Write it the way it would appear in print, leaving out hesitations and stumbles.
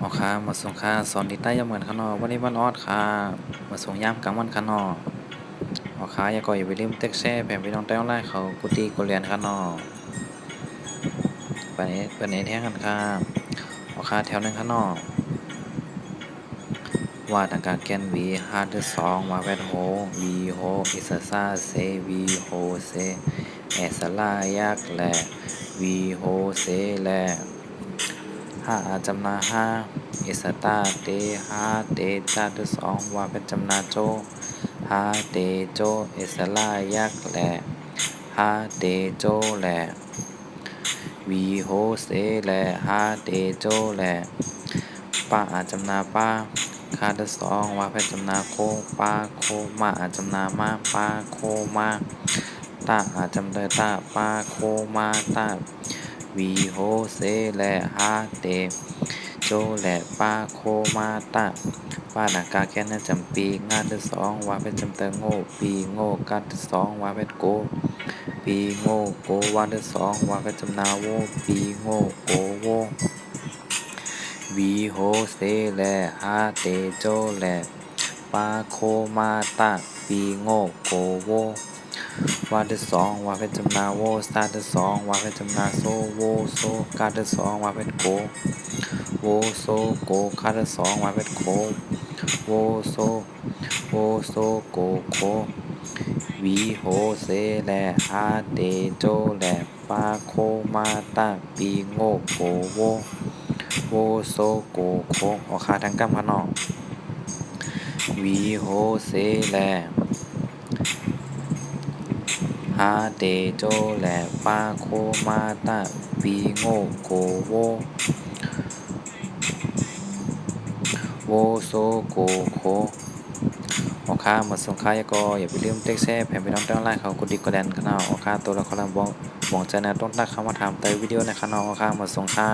อ๋อค่ะมาส่งค่ะสอนที่ใต้ยามเหมือนค่ะเนาะวันนี้วันออดค่ะมาส่งยามกลางวันค่ะเนาะอ๋อค่ะอย่าก็อย่าไปลืมเต็กแช่แผ่นพี่น้องใต้ออนไลน์เขากุฏิกุเรียนค่ะเนาะเปิดเน็ตแท้งกันค่ะอ๋อค่ะแถวหนึงค่ะเนาะว่าทางการแกนวีฮาร์ดสองมาแวดโฮวีโฮอิสซาเซวีโฮเซแอสลายักแลวีโฮเซแล ห้าอาจำนาห้าเอสตาเตฮาเตจาตุสองวาเป็นจำนาโจฮาเตโจเอสลายักแหละฮาเตโจแหละวีโฮเซแหละฮาเตโจแหละป้าอาจำนาป้าคาตสองวาเป็นจำนาโคป้าโคมาอาจำนามาป้าโคมาตาอาจำเดตาป้าโคมาตาวีโฮเซแหละฮาเตโจแหละป้าโคมาตาป้าหนักกาแค่นั้นจำปีงานที่สองว่าเป็นจำเตงโง่ปีโง่กันที่สองว่าเป็นโกปีโง่โกวันที่สองว่าเป็นจำนาโวปีโง่โกโววีโฮเซแหละฮาเตโจแหละป้าโคมาตาปีโง่โกโววันที่สองว่าเป็นจำนาโวสตาร์ที่สองว่าเป็นจำนาโซโวโซการที่สองว่าเป็นโกโวโซโกคาที่สองว่าเป็นโคโวโซโวโซโกโควีโฮเซแลฮาเตโจแลปาโคมาตาปีโงโกโวโวโซโกโคออคาทั้งกำพะนองวีโฮเซแลฮาเตโจแลปาโคมาตาปีโงโกโวโวโซโกโคออค่าหมดสงค่ายก็อย่าไปลืมเต็กแซ่แผ่นพี่น้องตั้งไลน์เขากดดีกดแดนกันเอาออค่าตัวละครบองใจนะต้องตักคำว่าถามเตยวิดีโอในคณะออค่าหมดสงค่า